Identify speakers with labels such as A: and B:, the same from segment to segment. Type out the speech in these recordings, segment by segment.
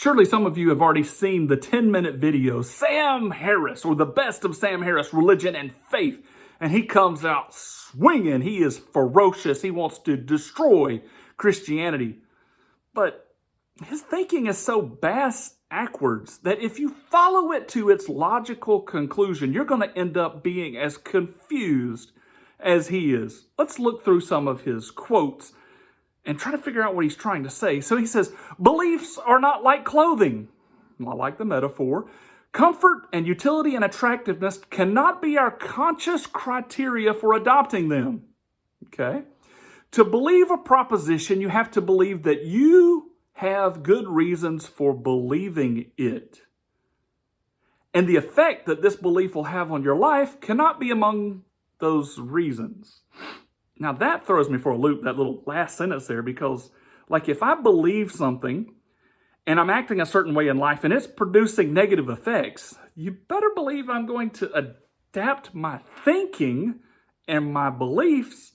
A: Surely some of you have already seen the 10-minute video, Sam Harris, or the best of Sam Harris, Religion and Faith. And he comes out swinging. He is ferocious. He wants to destroy Christianity. But his thinking is so backwards that if you follow it to its logical conclusion, you're going to end up being as confused as he is. Let's look through some of his quotes and try to figure out what he's trying to say. So he says, beliefs are not like clothing. I like the metaphor. Comfort and utility and attractiveness cannot be our conscious criteria for adopting them. Okay? To believe a proposition, you have to believe that you have good reasons for believing it. And the effect that this belief will have on your life cannot be among those reasons. Now that throws me for a loop, that little last sentence there, because like if I believe something and I'm acting a certain way in life and it's producing negative effects, you better believe I'm going to adapt my thinking and my beliefs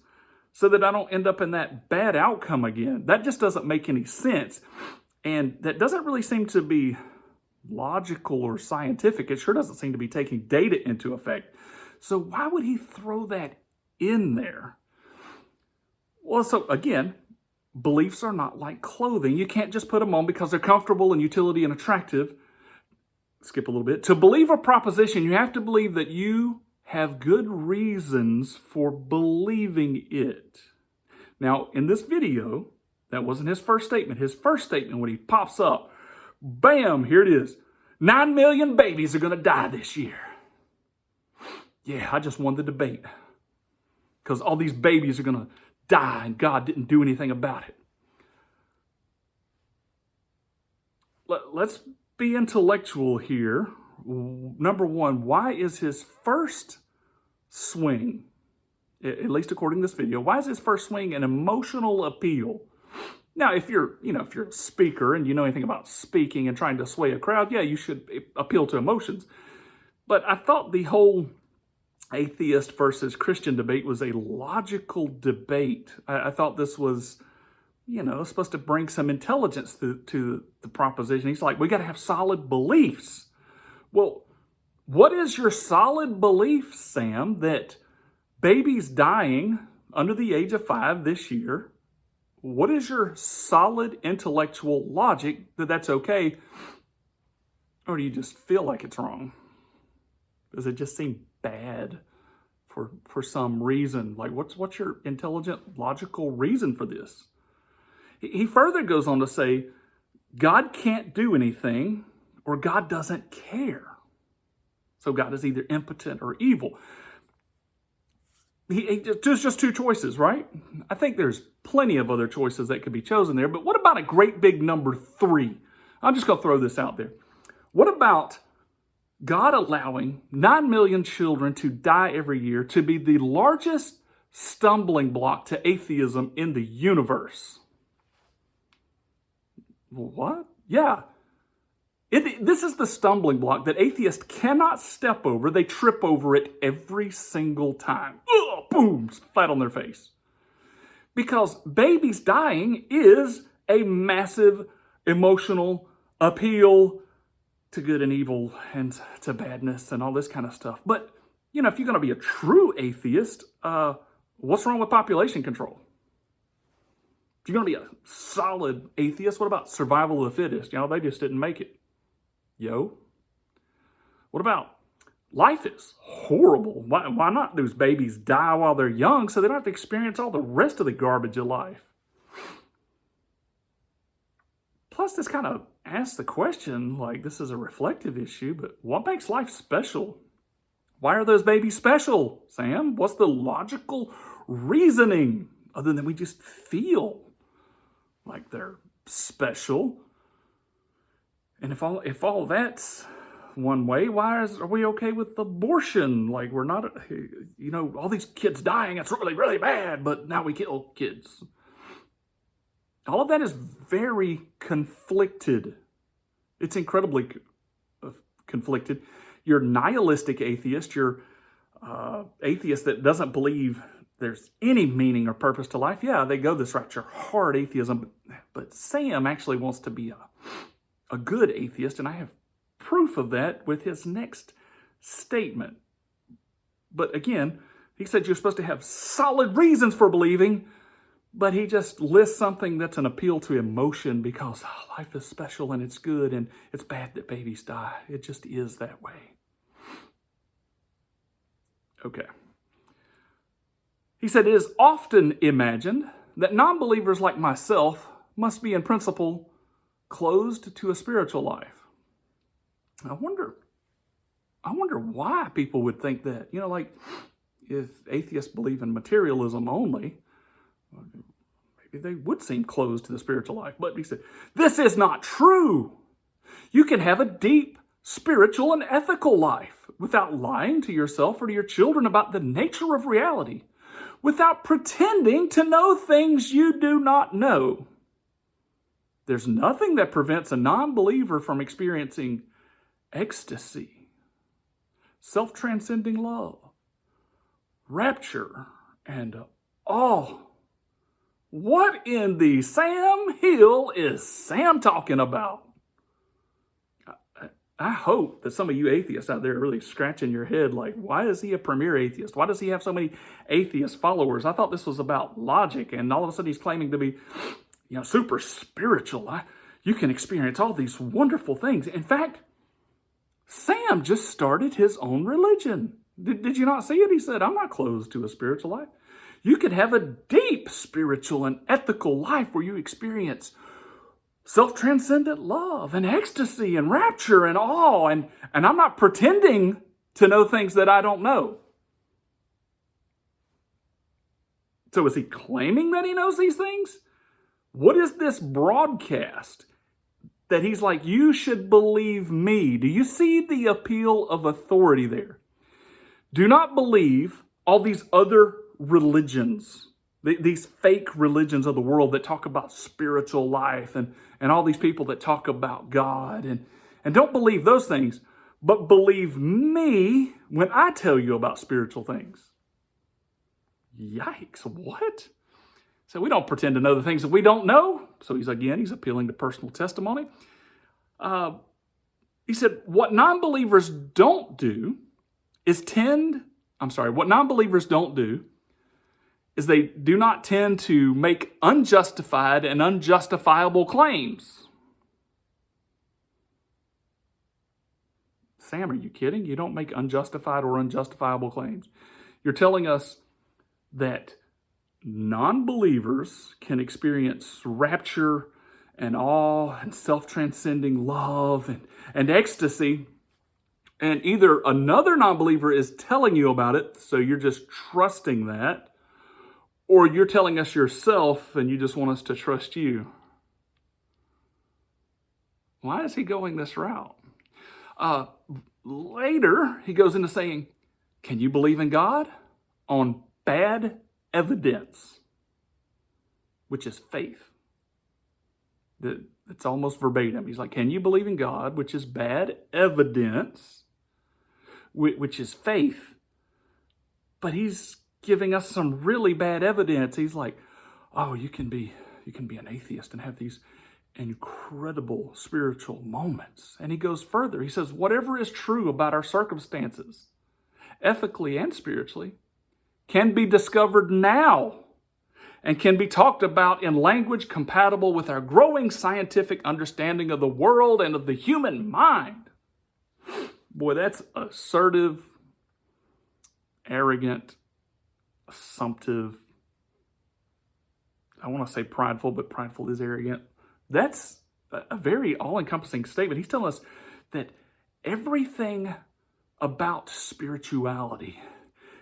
A: so that I don't end up in that bad outcome again. That just doesn't make any sense. And that doesn't really seem to be logical or scientific. It sure doesn't seem to be taking data into effect. So why would he throw that in there? Well, so again, beliefs are not like clothing. You can't just put them on because they're comfortable and utility and attractive. Skip a little bit. To believe a proposition, you have to believe that you have good reasons for believing it. Now, in this video, that wasn't his first statement. His first statement, when he pops up, bam, here it is. 9 million babies are going to die this year. Yeah, I just won the debate because all these babies are going to die and God didn't do anything about it. Let's be intellectual here. Number one, why is his first swing, at least according to this video, why is his first swing an emotional appeal? Now, if you're a speaker and you know anything about speaking and trying to sway a crowd, yeah, you should appeal to emotions. But I thought the whole atheist versus Christian debate was a logical debate. I thought this was, supposed to bring some intelligence to the proposition. He's like, we got to have solid beliefs. Well, what is your solid belief, Sam, that babies dying under the age of 5 this year, what is your solid intellectual logic that that's okay? Or do you just feel like it's wrong? Does it just seem bad for some reason? Like, what's your intelligent, logical reason for this? He further goes on to say, God can't do anything or God doesn't care. So God is either impotent or evil. There's just two choices, right? I think there's plenty of other choices that could be chosen there, but what about a great big number 3? I'm just going to throw this out there. What about God allowing 9 million children to die every year to be the largest stumbling block to atheism in the universe? What? Yeah. This is the stumbling block that atheists cannot step over. They trip over it every single time. Ugh, boom, flat on their face. Because babies dying is a massive emotional appeal to good and evil and to badness and all this kind of stuff. But, if you're going to be a true atheist, what's wrong with population control? If you're going to be a solid atheist, what about survival of the fittest? They just didn't make it. What about life is horrible? Why not those babies die while they're young so they don't have to experience all the rest of the garbage of life? Plus, this kind of asks the question, like this is a reflective issue, but what makes life special? Why are those babies special, Sam? What's the logical reasoning other than we just feel like they're special? And if all that's one way, why are we okay with abortion? Like we're not, all these kids dying, it's really, really bad, but now we kill kids. All of that is very conflicted. It's incredibly conflicted. You're nihilistic atheist. You're atheist that doesn't believe there's any meaning or purpose to life. Yeah, they go this route. You're hard atheism. But Sam actually wants to be a good atheist, and I have proof of that with his next statement. But again, he said you're supposed to have solid reasons for believing, but he just lists something that's an appeal to emotion because life is special and it's good and it's bad that babies die. It just is that way. Okay. He said, it is often imagined that non-believers like myself must be in principle closed to a spiritual life. I wonder why people would think that. You know, like if atheists believe in materialism only, maybe they would seem closed to the spiritual life. But he said, this is not true. You can have a deep spiritual and ethical life without lying to yourself or to your children about the nature of reality, without pretending to know things you do not know. There's nothing that prevents a non-believer from experiencing ecstasy, self-transcending love, rapture, and awe. What in the Sam Hill is Sam talking about? I hope that some of you atheists out there are really scratching your head like, why is he a premier atheist? Why does he have so many atheist followers? I thought this was about logic, and all of a sudden he's claiming to be, super spiritual. You can experience all these wonderful things. In fact, Sam just started his own religion. Did you not see it? He said, I'm not closed to a spiritual life. You could have a deep spiritual and ethical life where you experience self-transcendent love and ecstasy and rapture and awe. And I'm not pretending to know things that I don't know. So is he claiming that he knows these things? What is this broadcast that he's like, you should believe me? Do you see the appeal of authority there? Do not believe all these other religions, these fake religions of the world that talk about spiritual life and all these people that talk about God. And don't believe those things, but believe me when I tell you about spiritual things. Yikes, what? So we don't pretend to know the things that we don't know. So he's appealing to personal testimony. He said, what non-believers don't do is they do not tend to make unjustified and unjustifiable claims. Sam, are you kidding? You don't make unjustified or unjustifiable claims. You're telling us that non-believers can experience rapture and awe and self-transcending love and ecstasy, and either another non-believer is telling you about it, so you're just trusting that, or you're telling us yourself and you just want us to trust you. Why is he going this route? Later, he goes into saying, can you believe in God on bad evidence, which is faith? It's almost verbatim. He's like, can you believe in God, which is bad evidence, which is faith? But he's giving us some really bad evidence. He's like, oh, you can be an atheist and have these incredible spiritual moments. And he goes further. He says, whatever is true about our circumstances, ethically and spiritually, can be discovered now and can be talked about in language compatible with our growing scientific understanding of the world and of the human mind. Boy, that's assertive, arrogant, assumptive. I want to say prideful, but prideful is arrogant. That's a very all-encompassing statement. He's telling us that everything about spirituality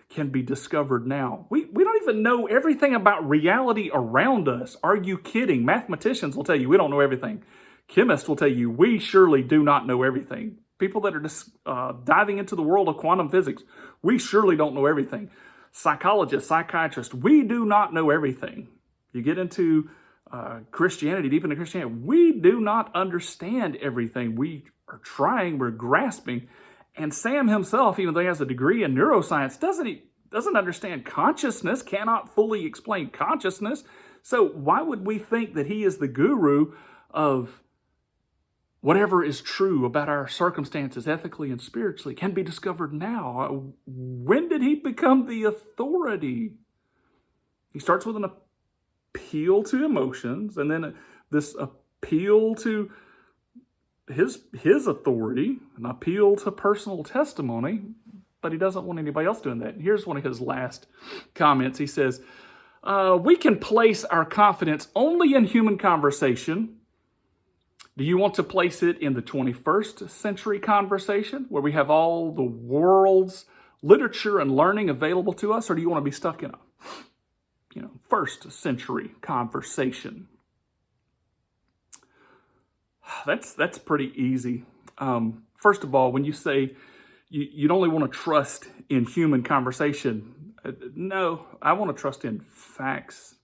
A: can be discovered now. We don't even know everything about reality around us. Are you kidding? Mathematicians will tell you we don't know everything. Chemists will tell you we surely do not know everything. People that are just diving into the world of quantum physics, we surely don't know everything. Psychologists, psychiatrists, we do not know everything. You get into Christianity, deep into Christianity, we do not understand everything. We are trying, we're grasping. And Sam himself, even though he has a degree in neuroscience, doesn't understand consciousness, cannot fully explain consciousness. So why would we think that he is the guru of Whatever is true about our circumstances, ethically and spiritually, can be discovered now. When did he become the authority? He starts with an appeal to emotions, and then this appeal to his authority, an appeal to personal testimony, but he doesn't want anybody else doing that. Here's one of his last comments. He says, we can place our confidence only in human conversation. Do you want to place it in the 21st century conversation, where we have all the world's literature and learning available to us, or do you want to be stuck in a first century conversation? That's pretty easy. First of all, when you say you'd only want to trust in human conversation, no, I want to trust in facts,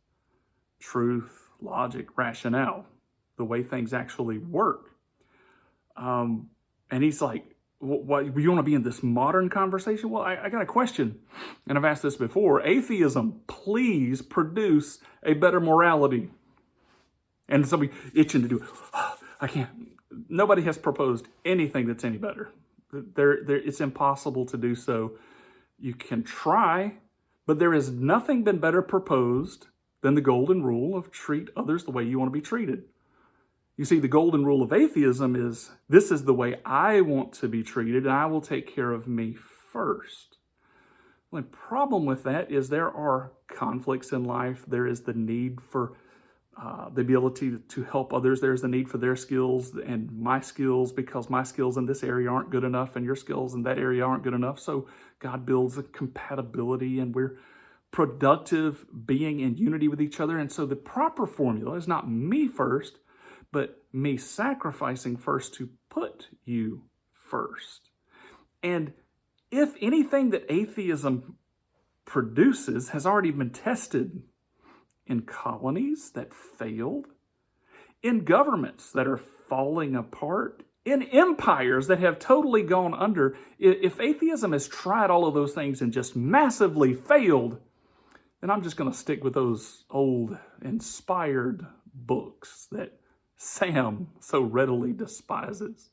A: truth, logic, rationale, the way things actually work. And he's like, what, you want to be in this modern conversation? Well, I got a question, and I've asked this before. Atheism, please produce a better morality. And somebody itching to do it. I can't. Nobody has proposed anything that's any better. It's impossible to do so. You can try, but there has nothing been better proposed than the golden rule of treat others the way you want to be treated. You see, the golden rule of atheism is, this is the way I want to be treated, and I will take care of me first. The problem with that is there are conflicts in life. There is the need for the ability to help others. There's the need for their skills and my skills, because my skills in this area aren't good enough and your skills in that area aren't good enough. So God builds a compatibility, and we're productive being in unity with each other. And so the proper formula is not me first, but me sacrificing first to put you first. And if anything that atheism produces has already been tested in colonies that failed, in governments that are falling apart, in empires that have totally gone under, if atheism has tried all of those things and just massively failed, then I'm just going to stick with those old inspired books that Sam so readily despises.